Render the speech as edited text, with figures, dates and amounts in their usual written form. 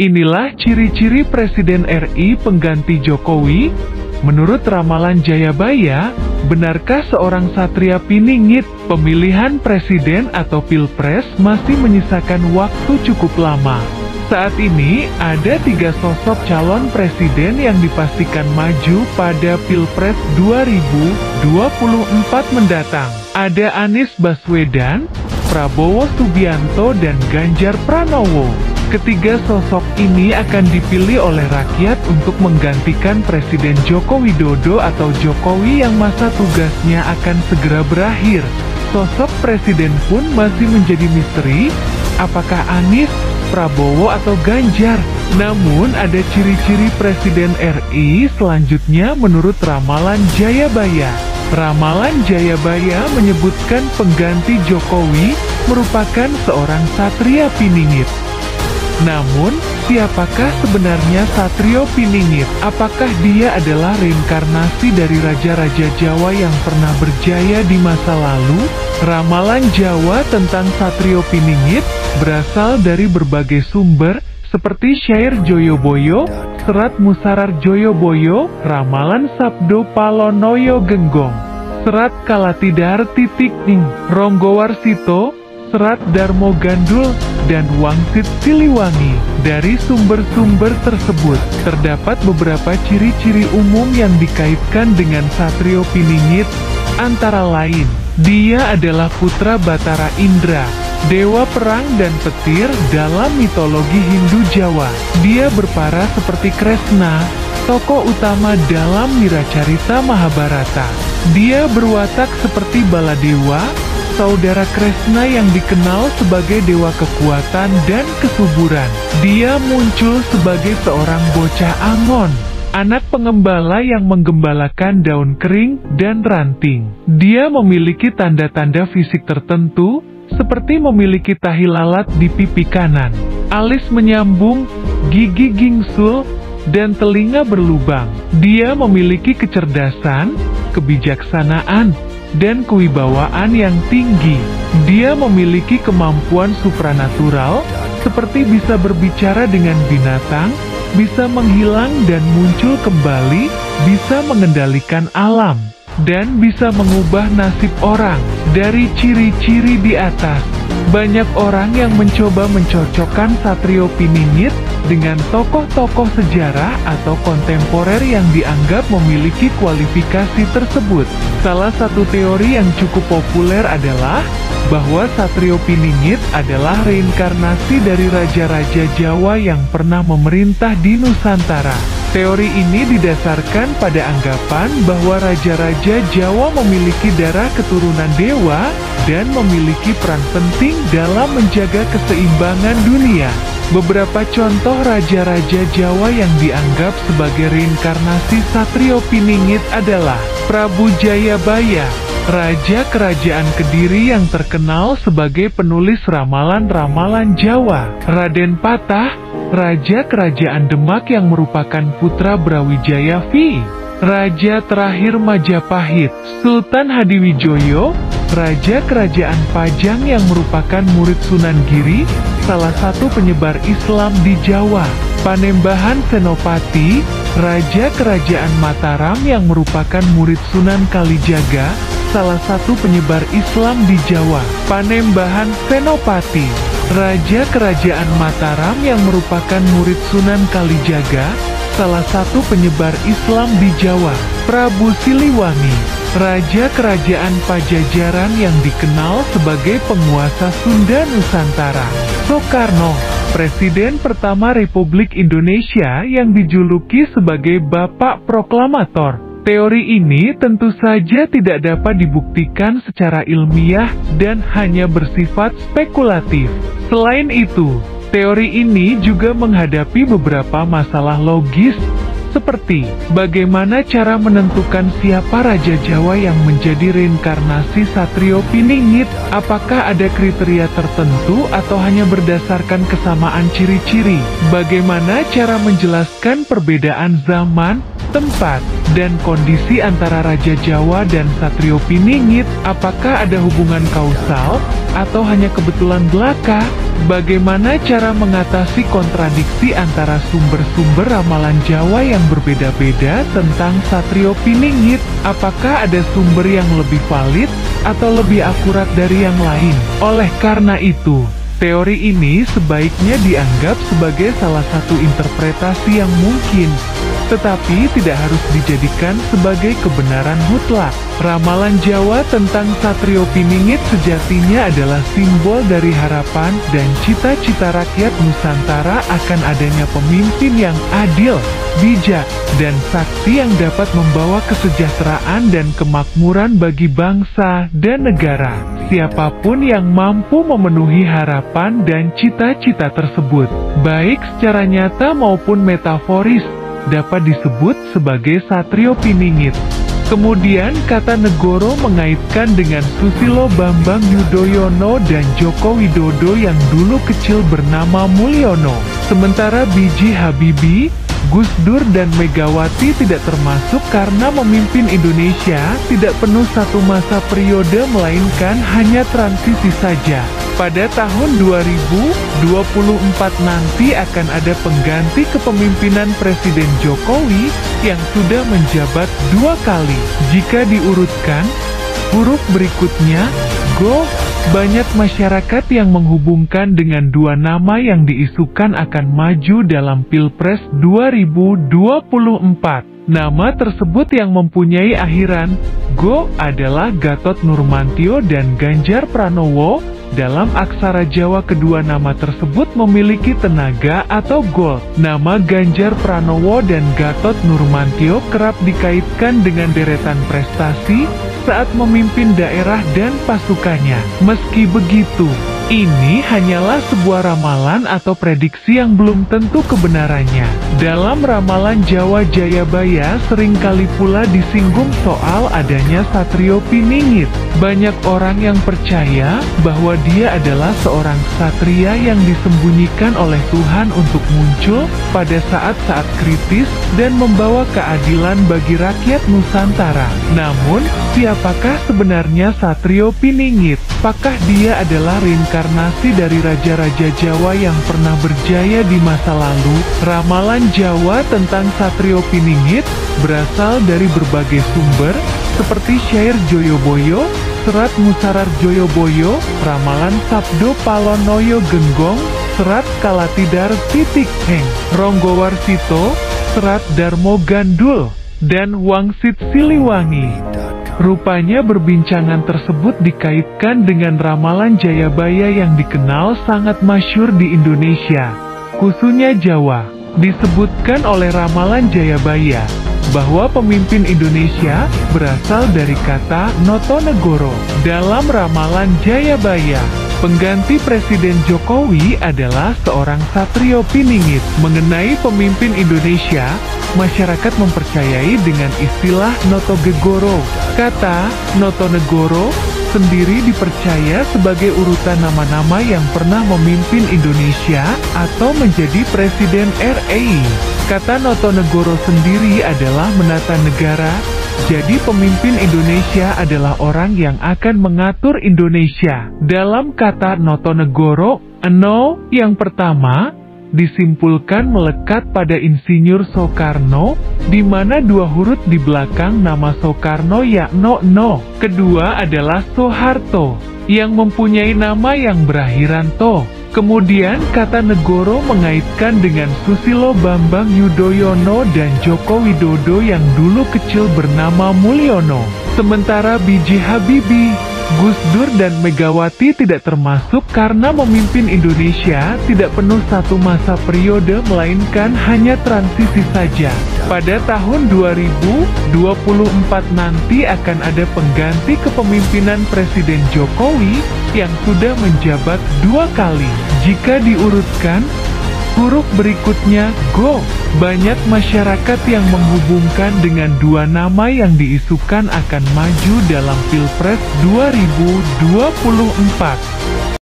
Inilah ciri-ciri Presiden RI pengganti Jokowi. Menurut ramalan Jayabaya, benarkah seorang Satria Piningit, pemilihan presiden atau pilpres masih menyisakan waktu cukup lama? Saat ini, ada 3 sosok calon presiden yang dipastikan maju pada Pilpres 2024 mendatang. Ada Anies Baswedan, Prabowo Subianto, dan Ganjar Pranowo. Ketiga sosok ini akan dipilih oleh rakyat untuk menggantikan Presiden Joko Widodo atau Jokowi yang masa tugasnya akan segera berakhir. Sosok presiden pun masih menjadi misteri, apakah Anies, Prabowo, atau Ganjar? Namun ada ciri-ciri Presiden RI selanjutnya menurut ramalan Jayabaya. Ramalan Jayabaya menyebutkan pengganti Jokowi merupakan seorang Satria Piningit. Namun, siapakah sebenarnya Satrio Piningit? Apakah dia adalah reinkarnasi dari raja-raja Jawa yang pernah berjaya di masa lalu? Ramalan Jawa tentang Satrio Piningit berasal dari berbagai sumber, seperti syair Joyoboyo, serat Musarar Joyoboyo, ramalan Sabdo Palonoyo Genggong, serat Kalatidar Titikning, Ronggowarsito, serat Darmo Gandul, dan Wangsit Siliwangi. Dari sumber-sumber tersebut, terdapat beberapa ciri-ciri umum yang dikaitkan dengan Satrio Piningit, antara lain, dia adalah putra Batara Indra, dewa perang dan petir dalam mitologi Hindu Jawa. Dia berpara seperti Kresna, tokoh utama dalam Niracarita Mahabharata. Dia berwatak seperti Baladewa, saudara Kresna yang dikenal sebagai dewa kekuatan dan kesuburan. Dia muncul sebagai seorang bocah Angon, anak pengembala yang menggembalakan daun kering dan ranting. Dia memiliki tanda-tanda fisik tertentu, seperti memiliki tahi lalat di pipi kanan, alis menyambung, gigi gingsul, dan telinga berlubang. Dia memiliki kecerdasan, kebijaksanaan, dan kewibawaan yang tinggi. Dia memiliki kemampuan supranatural, seperti bisa berbicara dengan binatang, bisa menghilang dan muncul kembali, bisa mengendalikan alam, dan bisa mengubah nasib orang. Dari ciri-ciri di atas, banyak orang yang mencoba mencocokkan Satrio Piningit dengan tokoh-tokoh sejarah atau kontemporer yang dianggap memiliki kualifikasi tersebut. Salah satu teori yang cukup populer adalah bahwa Satrio Piningit adalah reinkarnasi dari raja-raja Jawa yang pernah memerintah di Nusantara. Teori ini didasarkan pada anggapan bahwa raja-raja Jawa memiliki darah keturunan dewa dan memiliki peran penting dalam menjaga keseimbangan dunia. Beberapa contoh raja-raja Jawa yang dianggap sebagai reinkarnasi Satrio Piningit adalah Prabu Jayabaya, raja kerajaan Kediri yang terkenal sebagai penulis ramalan-ramalan Jawa. Raden Patah, raja kerajaan Demak yang merupakan putra Brawijaya V. Raja terakhir Majapahit, Sultan Hadiwijoyo, raja kerajaan Pajang yang merupakan murid Sunan Giri, salah satu penyebar Islam di Jawa. Panembahan Senopati, raja kerajaan Mataram yang merupakan murid Sunan Kalijaga, salah satu penyebar Islam di Jawa. Panembahan Senopati, raja kerajaan Mataram yang merupakan murid Sunan Kalijaga, salah satu penyebar Islam di Jawa. Prabu Siliwangi, raja kerajaan Pajajaran yang dikenal sebagai penguasa Sunda Nusantara. Soekarno, Presiden pertama Republik Indonesia yang dijuluki sebagai Bapak Proklamator. Teori ini tentu saja tidak dapat dibuktikan secara ilmiah dan hanya bersifat spekulatif. Selain itu, teori ini juga menghadapi beberapa masalah logis, seperti bagaimana cara menentukan siapa Raja Jawa yang menjadi reinkarnasi Satrio Piningit. Apakah ada kriteria tertentu atau hanya berdasarkan kesamaan ciri-ciri? Bagaimana cara menjelaskan perbedaan zaman, tempat, Dan kondisi antara Raja Jawa dan Satrio Piningit, apakah ada hubungan kausal atau hanya kebetulan belaka? Bagaimana cara mengatasi kontradiksi antara sumber-sumber ramalan Jawa yang berbeda-beda tentang Satrio Piningit? Apakah ada sumber yang lebih valid atau lebih akurat dari yang lain? Oleh karena itu, teori ini sebaiknya dianggap sebagai salah satu interpretasi yang mungkin, tetapi tidak harus dijadikan sebagai kebenaran mutlak. Ramalan Jawa tentang Satrio Piningit sejatinya adalah simbol dari harapan dan cita-cita rakyat Nusantara akan adanya pemimpin yang adil, bijak, dan sakti yang dapat membawa kesejahteraan dan kemakmuran bagi bangsa dan negara. Siapapun yang mampu memenuhi harapan dan cita-cita tersebut, baik secara nyata maupun metaforis, dapat disebut sebagai Satrio Piningit. Kemudian kata negoro mengaitkan dengan Susilo Bambang Yudhoyono dan Joko Widodo yang dulu kecil bernama Mulyono. Sementara B.J. Habibie, Gus Dur dan Megawati tidak termasuk karena memimpin Indonesia tidak penuh satu masa periode melainkan hanya transisi saja. Pada tahun 2024 nanti akan ada pengganti kepemimpinan Presiden Jokowi yang sudah menjabat 2 kali. Jika diurutkan, huruf berikutnya, Go. Banyak masyarakat yang menghubungkan dengan 2 nama yang diisukan akan maju dalam Pilpres 2024. Nama tersebut yang mempunyai akhiran Go adalah Gatot Nurmantio dan Ganjar Pranowo. Dalam aksara Jawa kedua nama tersebut memiliki tenaga atau gold. Nama Ganjar Pranowo dan Gatot Nurmantio kerap dikaitkan dengan deretan prestasi saat memimpin daerah dan pasukannya. Meski begitu, ini hanyalah sebuah ramalan atau prediksi yang belum tentu kebenarannya. Dalam ramalan Jawa Jayabaya seringkali pula disinggung soal adanya Satrio Piningit. Banyak orang yang percaya bahwa dia adalah seorang ksatria yang disembunyikan oleh Tuhan untuk muncul pada saat-saat kritis dan membawa keadilan bagi rakyat Nusantara. Namun, siapakah sebenarnya Satrio Piningit? Apakah dia adalah reinkarnasi dari raja-raja Jawa yang pernah berjaya di masa lalu? Ramalan Jawa tentang Satrio Piningit berasal dari berbagai sumber, seperti syair Joyoboyo, Serat Musarar Joyoboyo, Ramalan Sabdo Palonoyo Genggong, Serat Kalatidar Titik Heng, Ronggowarsito, Serat Darmo Gandul, dan Wangsit Siliwangi. Rupanya perbincangan tersebut dikaitkan dengan ramalan Jayabaya yang dikenal sangat masyhur di Indonesia, khususnya Jawa. Disebutkan oleh ramalan Jayabaya bahwa pemimpin Indonesia berasal dari kata Notonegoro. Dalam ramalan Jayabaya, pengganti Presiden Jokowi adalah seorang Satrio Piningit. Mengenai pemimpin Indonesia, masyarakat mempercayai dengan istilah Notogegoro. Kata Notonegoro sendiri dipercaya sebagai urutan nama-nama yang pernah memimpin Indonesia atau menjadi Presiden RI. Kata Notonegoro sendiri adalah menata negara, jadi pemimpin Indonesia adalah orang yang akan mengatur Indonesia. Dalam kata Notonegoro, Eno yang pertama disimpulkan melekat pada Insinyur Soekarno, di mana 2 huruf di belakang nama Soekarno yakni No. Kedua adalah Soeharto, yang mempunyai nama yang berakhiran To. Kemudian kata negoro mengaitkan dengan Susilo Bambang Yudhoyono dan Joko Widodo yang dulu kecil bernama Mulyono. Sementara B.J. Habibie, Gus Dur dan Megawati tidak termasuk karena memimpin Indonesia tidak penuh satu masa periode melainkan hanya transisi saja. Pada tahun 2024 nanti akan ada pengganti kepemimpinan Presiden Jokowi yang sudah menjabat 2 kali. Jika diurutkan, huruf berikutnya Go. Banyak masyarakat yang menghubungkan dengan 2 nama yang diisukan akan maju dalam Pilpres 2024.